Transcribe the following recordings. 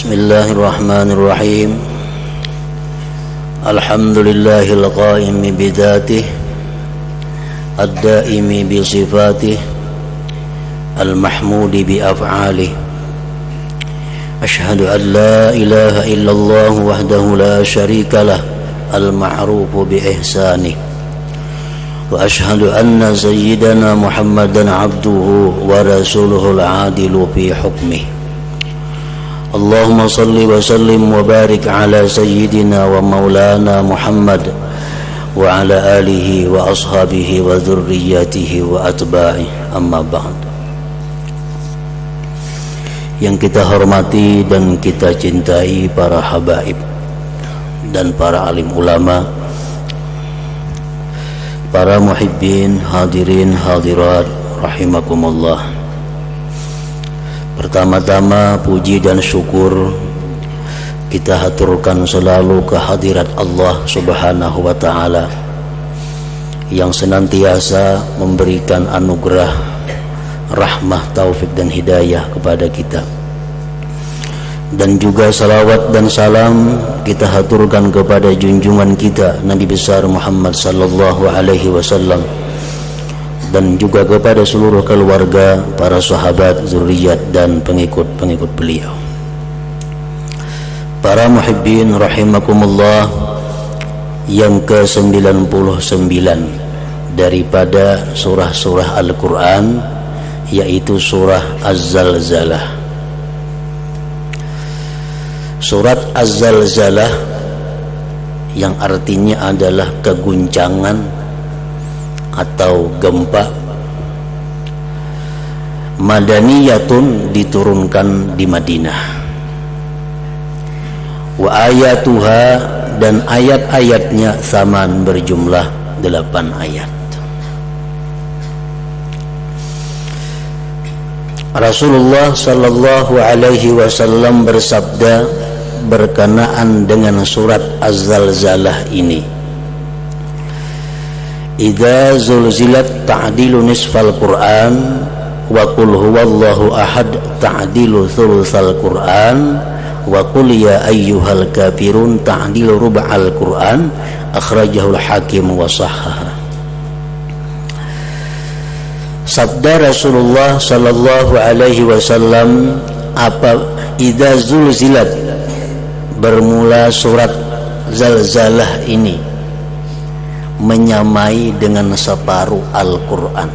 Bismillahirrahmanirrahim. Alhamdulillahil qaimi bidzatihi ad-daimi bi sifatihi al-mahmudi bi af'alihi. Ashhadu an la ilaha illallah wahdahu la syarika lah al-ma'rufu bi ihsanihi. Wa ashhadu anna sayyidana Muhammadan abduhu wa rasuluhu al-adilu fi hukmihi. Allahumma salli wa sallim wa barik ala sayyidina wa maulana Muhammad wa ala alihi wa ashabihi wa dhurriyyatihi wa atba'i, amma ba'd. Yang kita hormati dan kita cintai para habaib dan para alim ulama, para muhibbin, hadirin hadirat rahimakumullah. Pertama-tama puji dan syukur kita haturkan selalu kehadirat Allah Subhanahu wa ta'ala yang senantiasa memberikan anugerah, rahmah, taufik dan hidayah kepada kita. Dan juga salawat dan salam kita haturkan kepada junjungan kita Nabi besar Muhammad sallallahu alaihi wasallam, dan juga kepada seluruh keluarga, para sahabat, zuriat dan pengikut-pengikut beliau. Para muhibbin rahimakumullah, yang ke-99 daripada surah-surah Al-Quran, yaitu surah Az-Zalzalah. Surat Az-Zalzalah yang artinya adalah keguncangan atau gempa, madaniyatun, diturunkan di Madinah. Wa ayatuha, dan ayat-ayatnya saman, berjumlah 8 ayat. Rasulullah sallallahu alaihi wasallam bersabda berkenaan dengan surat Az-Zalzalah ini, idza zulzilat ta'dilu nisfal Qur'an wa qul huwallahu ahad ta'dilu thulutsal Qur'an wa qul ya ayyuhal kafirun ta'dilu rub'al Qur'an, akhrajahul Hakim wa sahhaha. Sabda Rasulullah sallallahu alaihi wasallam, apa idza zulzilat, bermula surat Zalzalah ini menyamai dengan separuh Al-Quran.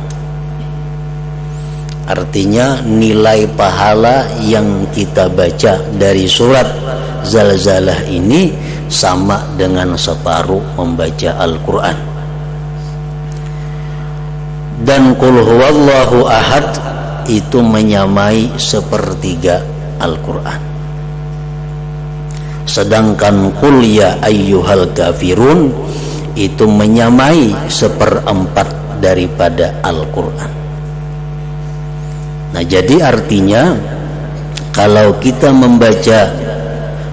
Artinya nilai pahala yang kita baca dari surat Zalzalah ini sama dengan separuh membaca Al-Quran. Dan qul huwallahu ahad itu menyamai sepertiga Al-Quran. Sedangkan qul ya ayyuhal kafirun itu menyamai 1/4 daripada Al-Quran. Nah, jadi artinya kalau kita membaca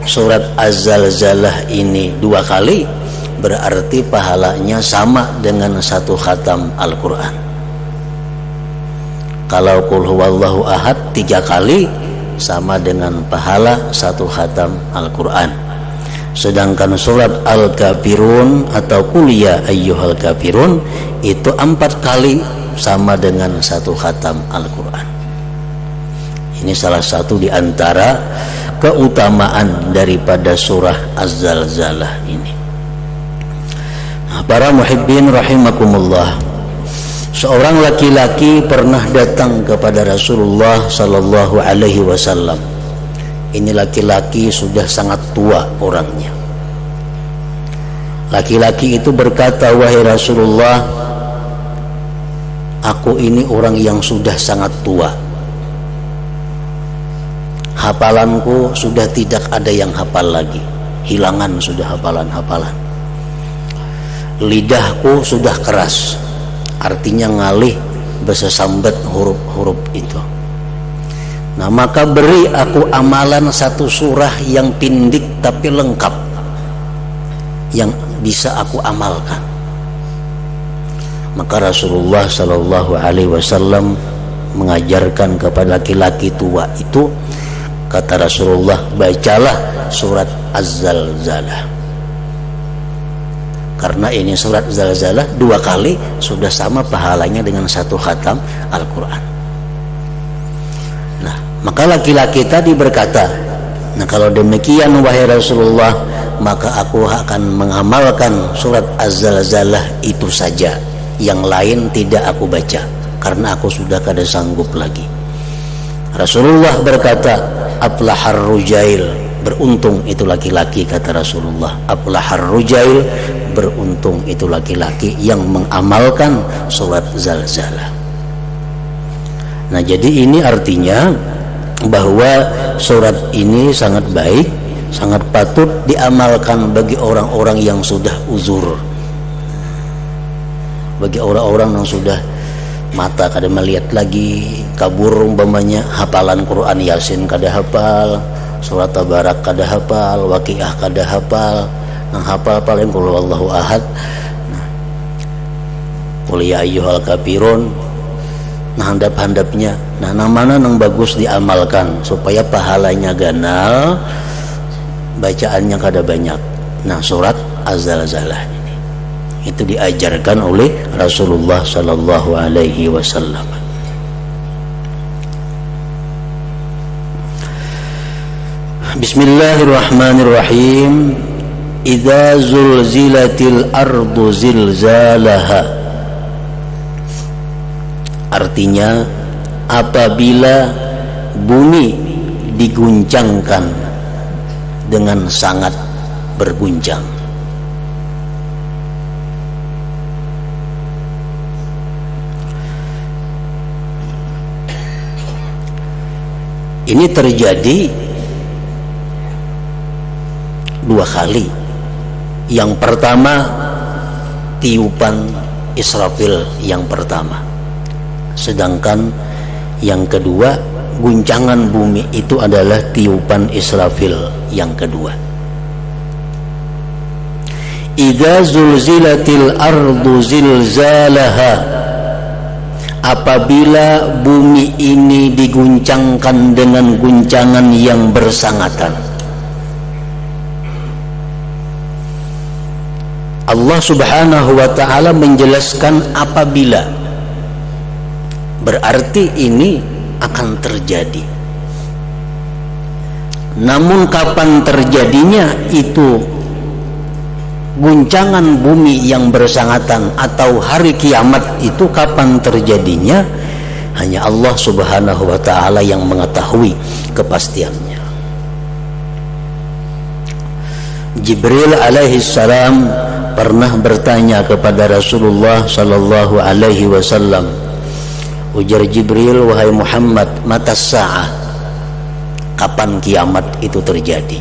surat Az-Zalzalah ini 2 kali, berarti pahalanya sama dengan 1 khatam Al-Quran. Kalau qul huwallahu ahad 3 kali, sama dengan pahala 1 khatam Al-Quran. Sedangkan surat Al-Kafirun atau qul ya ayyuhal kafirun itu 4 kali, sama dengan 1 khatam Al-Quran. Ini salah satu di antara keutamaan daripada surah Az-Zalzalah ini. Nah, para muhibbin rahimakumullah, seorang laki-laki pernah datang kepada Rasulullah sallallahu alaihi wasallam. Ini laki-laki sudah sangat tua orangnya. Laki-laki itu berkata, wahai Rasulullah, aku ini orang yang sudah sangat tua. Hafalanku sudah tidak ada yang hafal lagi, hilangan sudah hafalan-hafalan. Lidahku sudah keras, artinya ngalih bersesambet huruf-huruf itu. Nah, maka beri aku amalan 1 surah yang pindik tapi lengkap, yang bisa aku amalkan. Maka Rasulullah sallallahu alaihi wasallam mengajarkan kepada laki-laki tua itu, kata Rasulullah, bacalah surat Az-Zalzalah. Karena ini surat Zalzalah 2 kali sudah sama pahalanya dengan 1 khatam Al-Quran. Nah, maka laki-laki tadi berkata, nah kalau demikian wahai Rasulullah, maka aku akan mengamalkan surat Az-Zalzalah itu saja, yang lain tidak aku baca karena aku sudah kada sanggup lagi. Rasulullah berkata, aflahar rujail, beruntung itu laki-laki, kata Rasulullah. Aflahar rujail, beruntung itu laki-laki yang mengamalkan surat Zalzalah. Nah, jadi ini artinya bahwa surat ini sangat baik, sangat patut diamalkan bagi orang-orang yang sudah uzur, bagi orang-orang yang sudah mata kada melihat lagi, kabur umpamanya, hafalan Quran Yasin kada hafal, surat Tabarak kada hafal, Waqiah kada hafal, nang hafal paling qul huwallahu ahad, qul ya ayyuhal kafirun, nah handap-handapnya. Nah, namanya nang bagus diamalkan supaya pahalanya ganal, bacaannya kada banyak. Nah, surat Az-Zalzalah itu diajarkan oleh Rasulullah sallallahu alaihi wasallam. Bismillahirrahmanirrahim. Idza zulzilatil ardu zilzalaha. Artinya, apabila bumi diguncangkan dengan sangat berguncang. Ini terjadi 2 kali. Yang pertama, tiupan Israfil yang pertama. Sedangkan yang kedua, guncangan bumi itu adalah tiupan Israfil yang kedua. Idza zulzilatil ardu zilzalaha. Apabila bumi ini diguncangkan dengan guncangan yang bersangatan. Allah subhanahu wa ta'ala menjelaskan apabila, berarti ini akan terjadi. Namun kapan terjadinya itu, guncangan bumi yang bersangatan atau hari kiamat itu kapan terjadinya, hanya Allah subhanahu wa ta'ala yang mengetahui kepastiannya. Jibril alaihi salam pernah bertanya kepada Rasulullah sallallahu alaihi wasallam. Ujar Jibril, wahai Muhammad, matas sa'ah, kapan kiamat itu terjadi?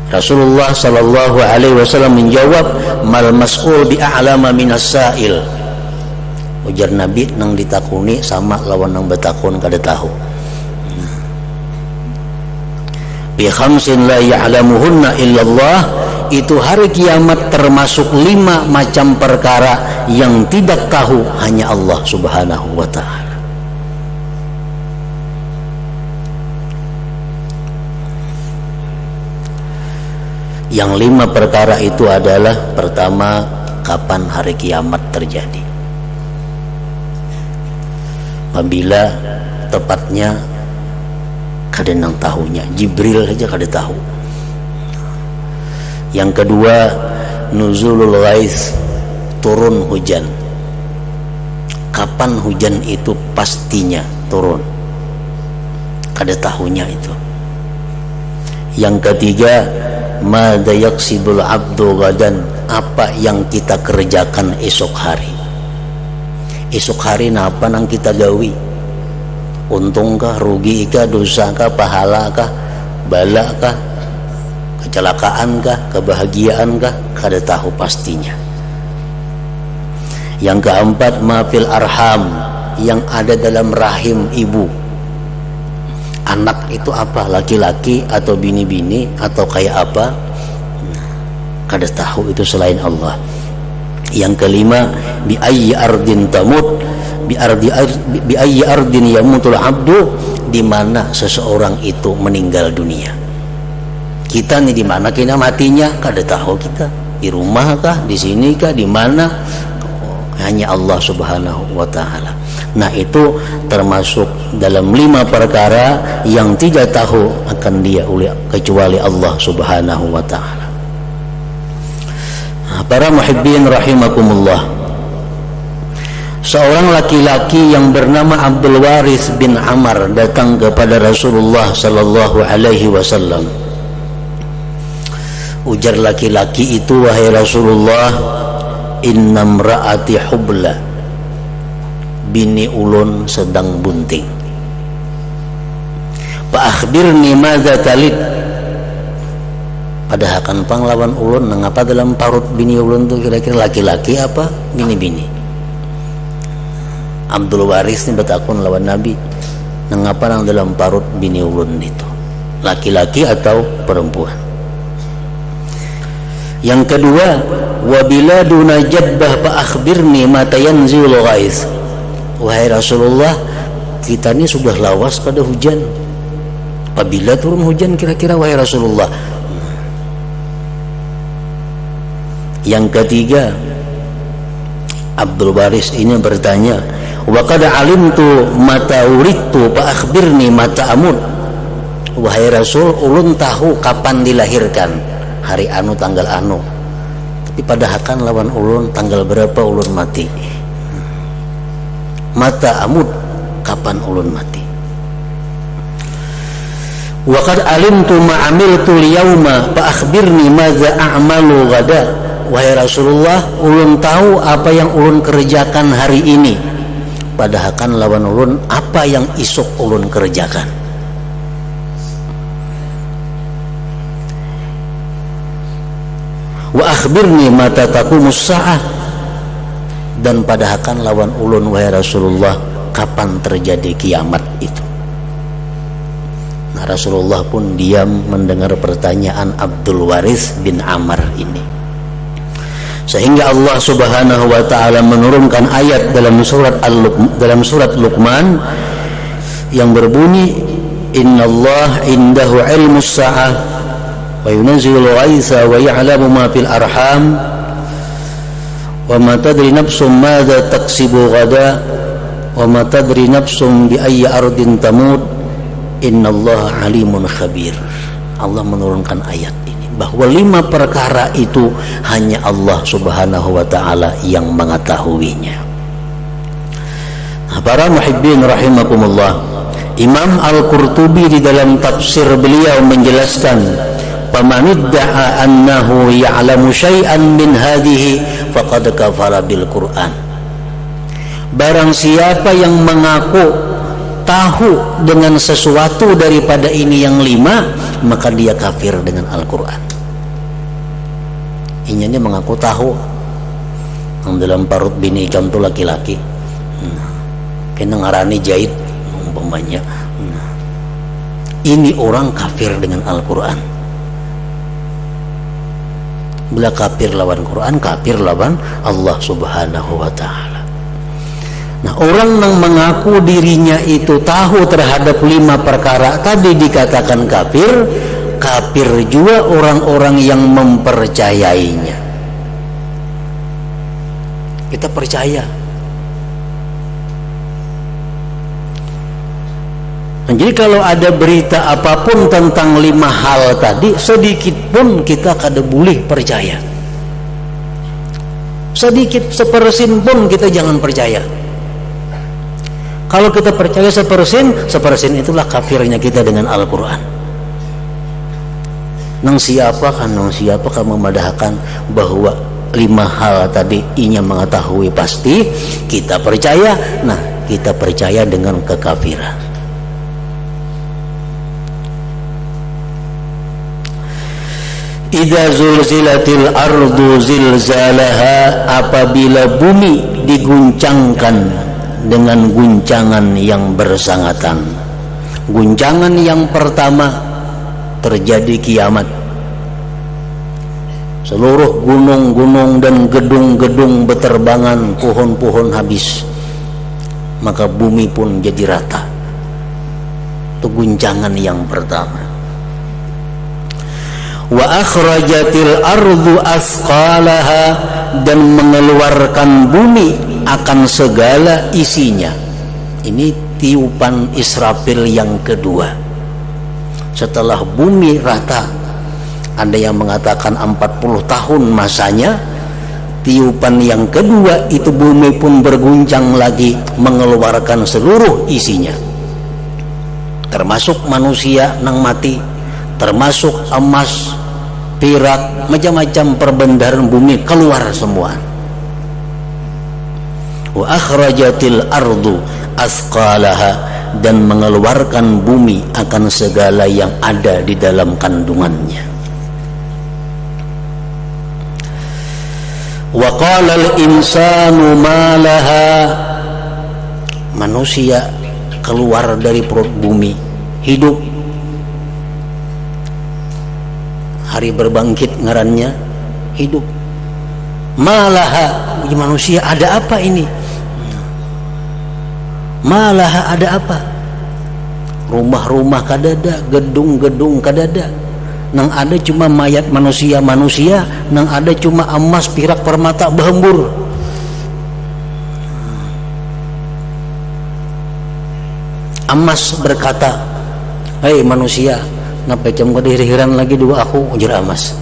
Rasulullah sallallahu alaihi wasallam menjawab, mal mas'ul bi'a'lama minas sa'il. Ujar Nabi, nang ditakuni sama lawan nang betakun kada tahu. Bi khamsin la ya'lamuhunna illallah, itu hari kiamat termasuk 5 macam perkara yang tidak tahu hanya Allah subhanahu wa ta'ala. Yang 5 perkara itu adalah, pertama, kapan hari kiamat terjadi. Apabila tepatnya kada nang tahunya, Jibril saja kada tahu. Yang kedua, nuzulul ghais, turun hujan. Kapan hujan itu pastinya turun, kada tahunya itu. Yang ketiga, mada yaksibul abdu gadan, apa yang kita kerjakan esok hari. Esok hari napa nang kita gawi? Untungkah, rugikah, dosakah, pahalakah, balakah, kecelakaankah, kebahagiaankah, kada tahu pastinya. Yang keempat, mafil arham, yang ada dalam rahim ibu. Anak itu apa, laki-laki atau bini-bini atau kayak apa, kada tahu itu selain Allah. Yang kelima, bi ayyi ardin tamut, bi ayyi ardin yamutul abdu, di mana seseorang itu meninggal dunia. Kita nih di mana kita matinya kada tahu kita, di rumah kah, di sini kah, di mana, hanya Allah Subhanahu wa taala. Nah, itu termasuk dalam 5 perkara yang tidak tahu akan dia kecuali Allah Subhanahu wa taala. Nah, para muhibbin rahimakumullah, seorang laki-laki yang bernama Abdul Waris bin Amr datang kepada Rasulullah sallallahu alaihi wasallam. Ujar laki-laki itu, wahai Rasulullah, inna mra'ati hubla, bini ulun sedang bunting. Fa akhbirni madza talid, padahal panglawan ulun nangapa dalam parut bini ulun tu kira-kira laki-laki apa bini-bini. Abdul Waris ni bertakun lawan Nabi, nangapa nang dalam parut bini ulun itu, laki-laki atau perempuan. Yang kedua, wabila duna jabbah fa akhbirni mata yanzilul ghaiz. Wahai Rasulullah, kita ini sudah lawas kada hujan. Apabila turun hujan kira-kira wahai Rasulullah? Yang ketiga, Abdul Baris ini bertanya, wa qad alimtu mata uridtu fa akhbirni mata amut. Wahai Rasul, ulun tahu kapan dilahirkan, hari anu tanggal anu, tapi padahal lawan ulun tanggal berapa ulun mati. Mata amut, kapan ulun mati. Wa qad alimtu ma amiltu al-yawma fa akhbirni madza a'malu gada. Wahai Rasulullah, ulun tahu apa yang ulun kerjakan hari ini, padahal lawan ulun apa yang isuk ulun kerjakan. Wa akhbirni mata taqumus sa'ah, dan padahal lawan ulun wahai Rasulullah kapan terjadi kiamat itu. Nah, Rasulullah pun diam mendengar pertanyaan Abdul Waris bin Amr ini, sehingga Allah Subhanahu wa taala menurunkan ayat dalam surat Luqman yang berbunyi, innallaha indahu ilmus sa'ah wa yunzilul ghaitsa wa ya'lamu ma fil arham wa ma tadri nafsum madza taksibu ghada wa ma tadri nafsum bi ayyi ardin tamut innallaha alimun khabir. Allah menurunkan ayat ini bahwa 5 perkara itu hanya Allah Subhanahu wa taala yang mengetahuinya. Nah, para muhibbin rahimakumullah, Imam Al-Qurtubi di dalam tafsir beliau menjelaskan, faman idda'a annahu ya'lamu syai'an min hadhihi faqad kafara bil Qur'an. Barang siapa yang mengaku tahu dengan sesuatu daripada ini yang 5, maka dia kafir dengan Al-Quran. Ini mengaku tahu yang dalam parut bini contoh laki-laki, kena ngarani jahit umpamanya, ini orang kafir dengan Al-Quran. Bila kafir lawan Quran, kafir lawan Allah Subhanahu wa ta'ala. Nah, orang yang mengaku dirinya itu tahu terhadap 5 perkara tadi dikatakan kafir. Kafir juga orang-orang yang mempercayainya. Kita percaya. Nah, jadi kalau ada berita apapun tentang 5 hal tadi, sedikit pun kita kada boleh percaya. Sedikit sepersen pun kita jangan percaya. Kalau kita percaya sepersen itulah kafirnya kita dengan Al-Quran. Nang siapa memadahkan bahwa 5 hal tadi inya mengetahui pasti, kita percaya. Nah, kita percaya dengan kekafiran. Idza zulzilatil ardu zilzalaha, apabila bumi diguncangkan dengan guncangan yang bersangatan. Guncangan yang pertama, terjadi kiamat. Seluruh gunung-gunung dan gedung-gedung beterbangan, pohon-pohon habis. maka bumi pun jadi rata. Itu guncangan yang pertama. Wa akhrajatil ardu asqalaha, dan mengeluarkan bumi akan segala isinya. Ini tiupan Israfil yang kedua. Setelah bumi rata, ada yang mengatakan 40 tahun masanya, tiupan yang kedua itu bumi pun berguncang lagi, mengeluarkan seluruh isinya, termasuk manusia nang mati, termasuk emas, perak, macam-macam perbendaharaan bumi keluar semua. Wa akhrajatil ardu asqalaha, dan mengeluarkan bumi akan segala yang ada di dalam kandungannya. Wa qala al-insanu ma laha, manusia keluar dari perut bumi, hidup, hari berbangkit ngarannya hidup. Malaha, manusia ada apa ini? Malaha ada apa? Rumah-rumah kadada, gedung-gedung kadada. Nang ada cuma mayat manusia-manusia, nang ada cuma emas, perak, permata berhembur. Emas berkata, "Hei manusia, ngapa kamu kehiriran lagi dua aku?" Ujar emas.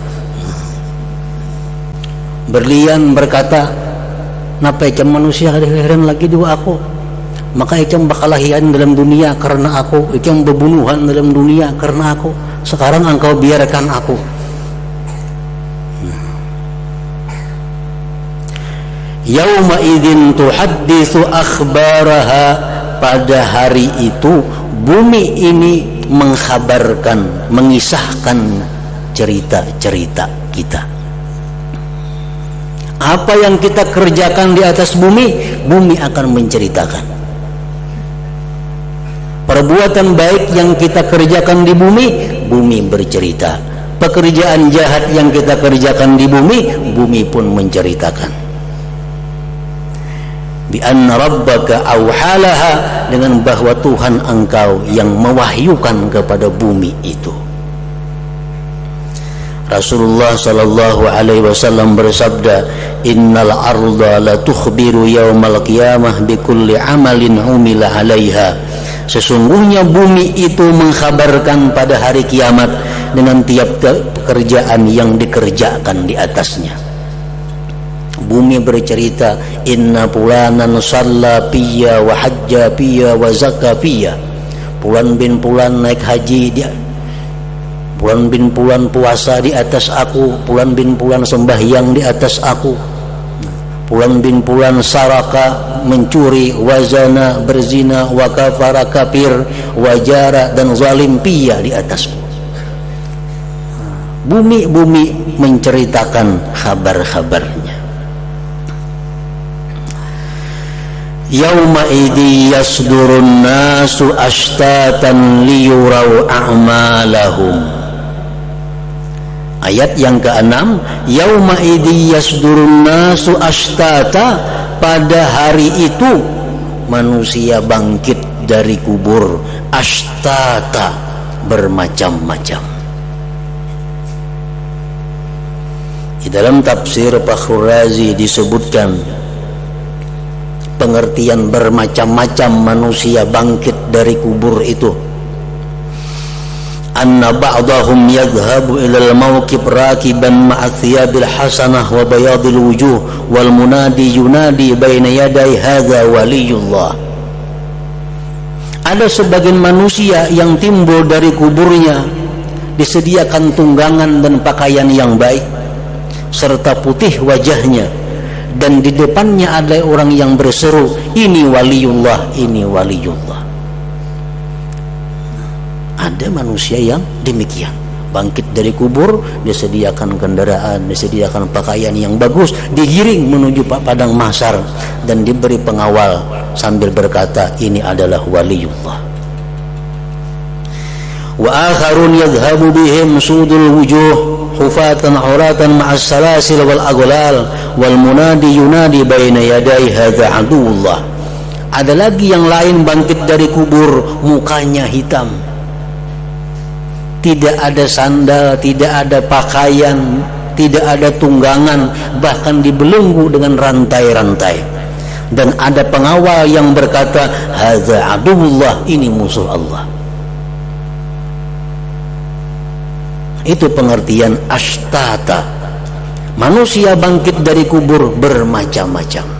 Berlian berkata, "Ngapa kamu manusia kehiriran lagi dua aku?" Maka ikam bakalahian dalam dunia karena aku, ikam berbunuhan dalam dunia karena aku. Sekarang engkau biarkan aku. Yauma idzin tuhadditsu akhbaraha, pada hari itu bumi ini mengkhabarkan, mengisahkan cerita-cerita kita. Apa yang kita kerjakan di atas bumi, bumi akan menceritakan. Perbuatan baik yang kita kerjakan di bumi, bumi bercerita. Pekerjaan jahat yang kita kerjakan di bumi, bumi pun menceritakan. Bi anna rabbaka awhalaha, dengan bahwa Tuhan engkau yang mewahyukan kepada bumi itu. Rasulullah sallallahu alaihi wasallam bersabda, "Innal arda la tukhbiru yaumal qiyamah bi kulli amalin umila 'alaiha." Sesungguhnya bumi itu mengkhabarkan pada hari kiamat dengan tiap pekerjaan yang dikerjakan di atasnya. Bumi bercerita, "Inna fulanan shalla fiyya wa hajja fiyya wa zakka fiyya." Fulan bin fulan naik haji dia, fulan bin fulan puasa di atas aku, fulan bin fulan sembahyang di atas aku, fulan bin fulan saraka mencuri, wazana berzina, wa kafara kafir, wajara dan zalim pia di atasku. Bumi menceritakan kabar-kabarnya. Yauma idzi yasdurun nasu ashtatan liyurau a'malahum. Ayat yang ke-6, yauma idzi yasdurun nasu ashtata, pada hari itu manusia bangkit dari kubur, ashtata, bermacam-macam. Di dalam tafsir Fakhrul Razi disebutkan pengertian bermacam-macam manusia bangkit dari kubur itu. Anna ba'dahum yadhhabu ilal mawqib rakiban ma'a thiyabil hasanah wa bayadil wujuh wal munadi yunadi baina yaday hadza waliyullah. Ada sebagian manusia yang timbul dari kuburnya, disediakan tunggangan dan pakaian yang baik serta putih wajahnya, dan di depannya ada orang yang berseru, "Ini waliullah, ini waliullah." Ada manusia yang demikian, bangkit dari kubur, disediakan kendaraan, disediakan pakaian yang bagus, digiring menuju padang mahsyar dan diberi pengawal sambil berkata, "Ini adalah waliullah." Wa akharun yadhhabu bihim sudul wujuh hufatan auratan ma'as salasil wal aghlal wal munadi yunadi baina yaday hadza aduwullah. Ada lagi yang lain bangkit dari kubur, mukanya hitam, tidak ada sandal, tidak ada pakaian, tidak ada tunggangan, bahkan dibelenggu dengan rantai-rantai. Dan ada pengawal yang berkata, hadza aduwwullah, ini musuh Allah. Itu pengertian ashtata. Manusia bangkit dari kubur bermacam-macam.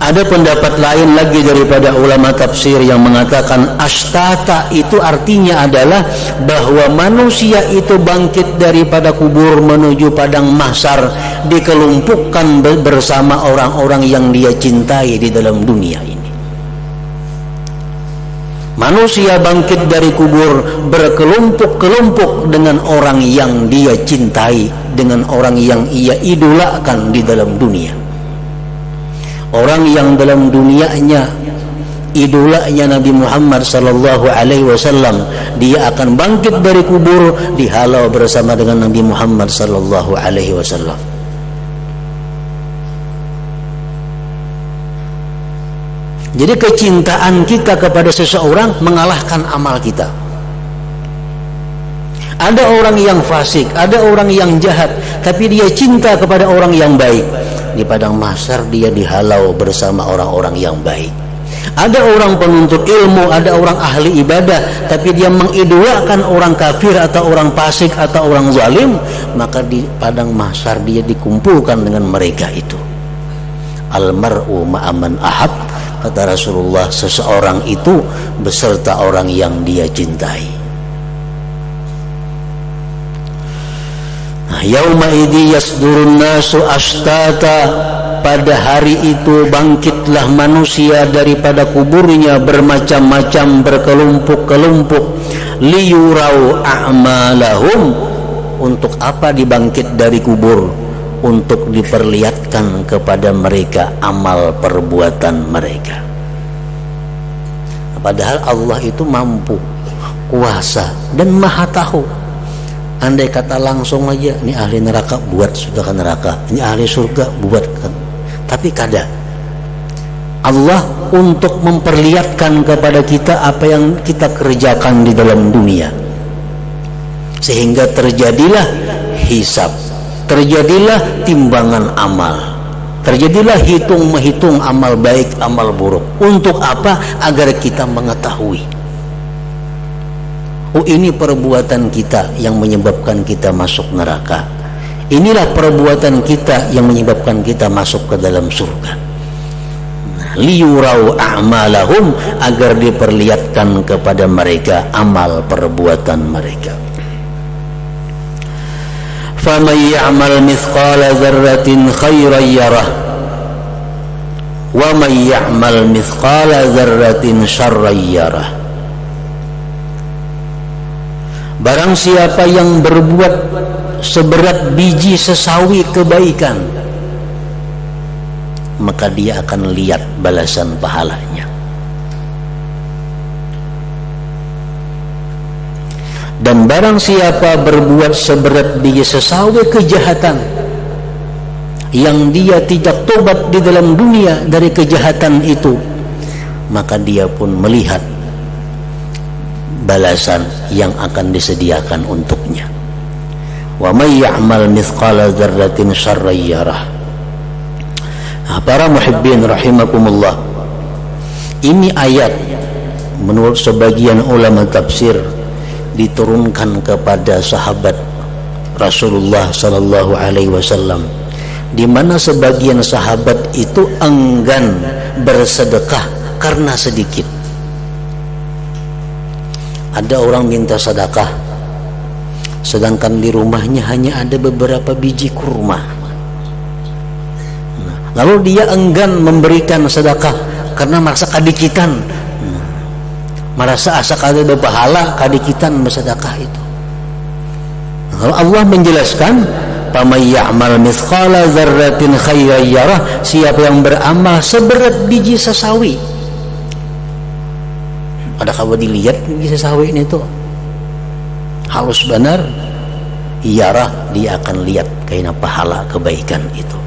Ada pendapat lain lagi daripada ulama tafsir yang mengatakan ashtata itu artinya adalah bahwa manusia itu bangkit daripada kubur menuju padang mahsyar, dikelumpukkan bersama orang-orang yang dia cintai di dalam dunia ini. Manusia bangkit dari kubur berkelompok-kelompok dengan orang yang dia cintai, dengan orang yang ia idolakan di dalam dunia. Orang yang dalam dunianya idolanya Nabi Muhammad sallallahu alaihi wasallam, dia akan bangkit dari kubur dihalau bersama dengan Nabi Muhammad sallallahu alaihi wasallam. Jadi kecintaan kita kepada seseorang mengalahkan amal kita. Ada orang yang fasik, ada orang yang jahat, tapi dia cinta kepada orang yang baik. Di padang mahsyar dia dihalau bersama orang-orang yang baik. Ada orang penuntut ilmu, ada orang ahli ibadah, tapi dia mengidolakan orang kafir atau orang fasik atau orang zalim, maka di padang mahsyar dia dikumpulkan dengan mereka itu. Almar'u ma'aman ahab, kata Rasulullah, seseorang itu beserta orang yang dia cintai. Yauma idzi yasdurun nasu ashtata, pada hari itu bangkitlah manusia daripada kuburnya bermacam-macam, berkelompok-kelompok. Liyurau a'malahum, untuk apa dibangkit dari kubur? Untuk diperlihatkan kepada mereka amal perbuatan mereka. Padahal Allah itu mampu, kuasa, dan maha tahu. Andai kata langsung aja, ini ahli neraka, buat sudah ke neraka, ini ahli surga, buat kan. Tapi kada, Allah untuk memperlihatkan kepada kita apa yang kita kerjakan di dalam dunia, sehingga terjadilah hisab, terjadilah timbangan amal, terjadilah hitung-menghitung amal baik, amal buruk. Untuk apa? Agar kita mengetahui, oh, ini perbuatan kita yang menyebabkan kita masuk neraka. Inilah perbuatan kita yang menyebabkan kita masuk ke dalam surga. Liyurau a'malahum, agar diperlihatkan kepada mereka amal perbuatan mereka. Faman ya'mal mithqala dzarratin khairan yarah, wa man ya'mal mithqala dzarratin syarran yarah. Barang siapa yang berbuat seberat biji sesawi kebaikan, maka dia akan lihat balasan pahalanya. Dan barang siapa berbuat seberat biji sesawi kejahatan, yang dia tidak tobat di dalam dunia dari kejahatan itu, maka dia pun melihat balasan yang akan disediakan untuknya. Wa may ya'mal mithqala dzarratin syarran yarah. Para muhibbin rahimakumullah, ini ayat menurut sebagian ulama tafsir diturunkan kepada sahabat Rasulullah sallallahu alaihi wasallam, di mana sebagian sahabat itu enggan bersedekah karena sedikit. Ada orang minta sedekah, sedangkan di rumahnya hanya ada beberapa biji kurma. Lalu dia enggan memberikan sedekah karena merasa kadikitan, merasa asa kada berpahala, kadikitan bersedekah itu. Lalu Allah menjelaskan, "Faman ya'mal mithqala dzarratin khairan yarah," siapa yang beramal seberat biji sesawi. Ada kabar dilihat biji sesawi ini tuh halus benar, yarah, dia akan lihat kayaknya pahala kebaikan itu.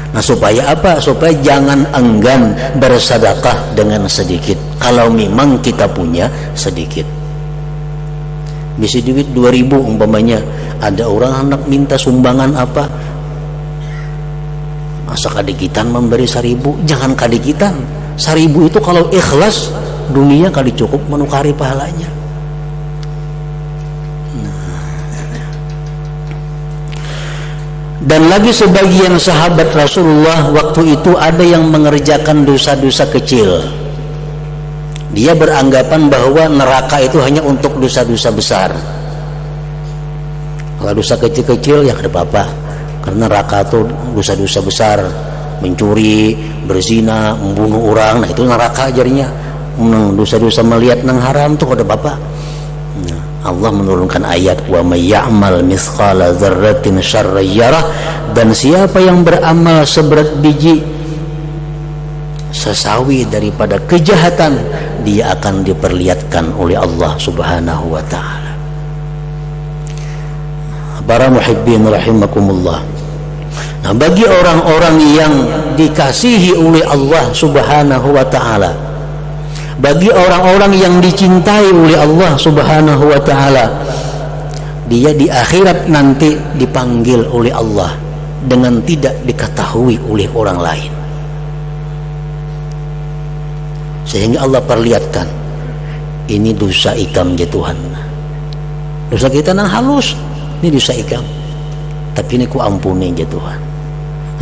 Nah, supaya apa? Supaya jangan enggan bersedekah dengan sedikit. Kalau memang kita punya sedikit. Bisa duit 2.000 umpamanya, ada orang hendak minta sumbangan apa? Masa kadikitan memberi 1.000? Jangan kadikitan. 1.000 itu kalau ikhlas, dunia kali cukup menukari pahalanya. Dan lagi sebagian sahabat Rasulullah waktu itu ada yang mengerjakan dosa-dosa kecil. Dia beranggapan bahwa neraka itu hanya untuk dosa-dosa besar. Kalau dosa kecil-kecil ya tidak apa-apa, karena neraka itu dosa-dosa besar, mencuri, berzina, membunuh orang, nah itu neraka jadinya. Dosa-dosa melihat nang haram itu tidak apa-apa. Allah menurunkan ayat wa may ya'mal mithqala dzarratin syarran yarah, dan siapa yang beramal seberat biji sesawi daripada kejahatan, dia akan diperlihatkan oleh Allah Subhanahu wa taala. Para muhibbin rahimakumullah. Nah, bagi orang-orang yang dikasihi oleh Allah Subhanahu wa taala, bagi orang-orang yang dicintai oleh Allah Subhanahu wa taala, dia di akhirat nanti dipanggil oleh Allah dengan tidak diketahui oleh orang lain. Sehingga Allah perlihatkan, ini dosa ikam ya Tuhan. Dosa kita nang halus, ini dosa ikam, tapi ini ku ampuni ya Tuhan.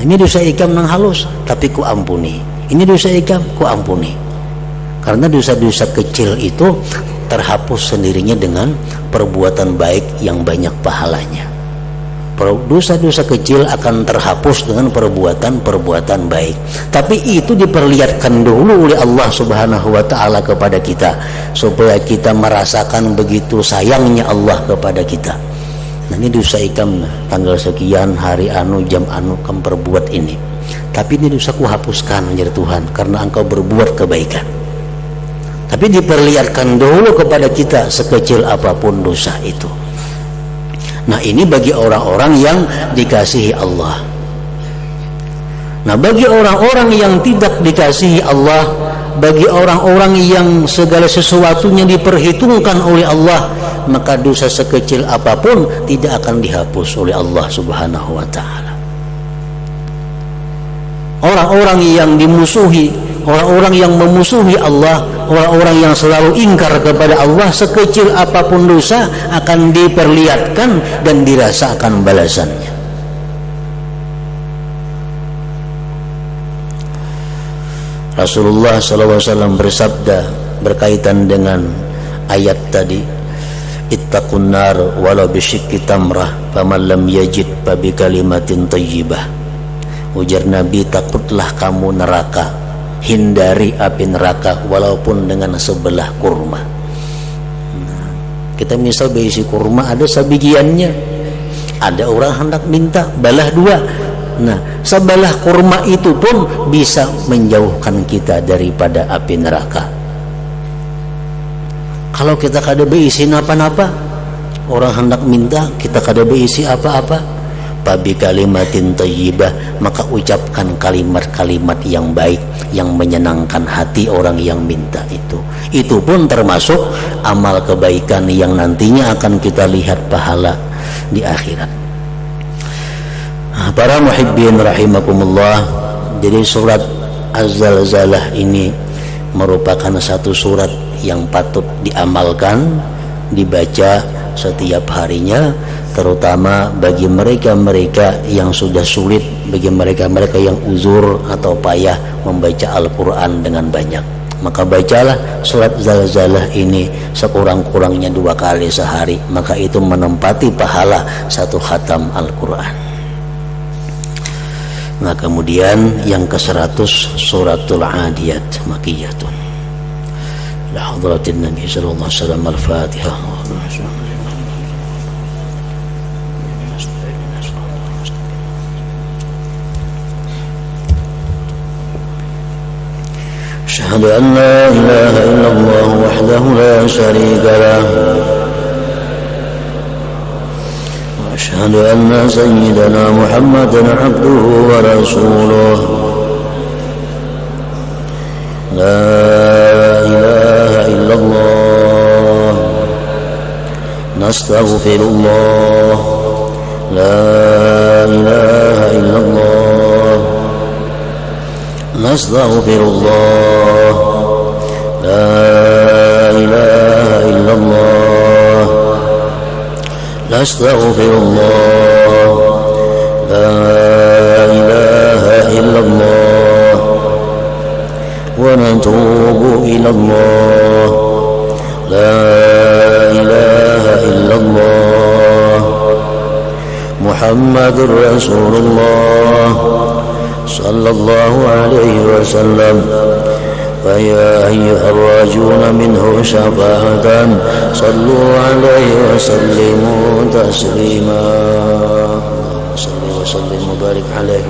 Ini dosa ikam nang halus, tapi ku ampuni. Ini dosa ikam, ku ampuni. Karena dosa-dosa kecil itu terhapus sendirinya dengan perbuatan baik yang banyak pahalanya. Dosa-dosa kecil akan terhapus dengan perbuatan-perbuatan baik. Tapi itu diperlihatkan dulu oleh Allah Subhanahu wa taala kepada kita, supaya kita merasakan begitu sayangnya Allah kepada kita. Nah, ini dosa ikam tanggal sekian, hari anu, jam anu kamu perbuat ini. Tapi ini dosa ku hapuskan menjadi Tuhan karena engkau berbuat kebaikan. Tapi diperlihatkan dulu kepada kita sekecil apapun dosa itu. Nah, ini bagi orang-orang yang dikasihi Allah. Nah, bagi orang-orang yang tidak dikasihi Allah, bagi orang-orang yang segala sesuatunya diperhitungkan oleh Allah, maka dosa sekecil apapun tidak akan dihapus oleh Allah Subhanahu wa taala. Orang-orang yang dimusuhi, orang-orang yang memusuhi Allah, orang-orang yang selalu ingkar kepada Allah, sekecil apapun dosa akan diperlihatkan dan dirasakan balasannya. Rasulullah SAW bersabda berkaitan dengan ayat tadi, ittaqun nar walau bisyikki tamrah faman lam yajid fa bi kalimatin thayyibah. Ujar Nabi, takutlah kamu neraka, hindari api neraka walaupun dengan sebelah kurma. Nah, kita misal berisi kurma ada sebagiannya, ada orang hendak minta balah 2. Nah, sebelah kurma itu pun bisa menjauhkan kita daripada api neraka. Kalau kita kada berisi apa-apa, orang hendak minta kita kada berisi apa-apa, bi kalimatin thayyibah, maka ucapkan kalimat-kalimat yang baik yang menyenangkan hati orang yang minta itu. Itu pun termasuk amal kebaikan yang nantinya akan kita lihat pahala di akhirat. Para muhibbin rahimakumullah, jadi surat Az-Zalzalah ini merupakan satu surat yang patut diamalkan, dibaca setiap harinya, terutama bagi mereka-mereka yang sudah sulit, bagi mereka-mereka yang uzur atau payah membaca Al-Quran dengan banyak. Maka bacalah surat Zalzalah ini sekurang-kurangnya 2 kali sehari, maka itu menempati pahala 1 khatam Al-Quran. Nah, kemudian yang ke-100 suratul Adiyat Makkiyatun. La hadratin Nabi sallallahu alaihi wasallam. Al-Fatihah. أشهد أن لا إله إلا الله وحده لا شريك له وأشهد أشهد أن سيدنا محمدا عبده ورسوله لا إله إلا الله نستغفر الله لا إله إلا الله نستغفر الله لا إله إلا الله نستغفر الله لا إله إلا الله ونتوب إلى الله لا إله إلا الله محمد رسول الله صلى الله عليه وسلم فيا أيها الراجون منه شفاعة صلوا عليه وسلموا تسليما صل وسلم وبارك عليه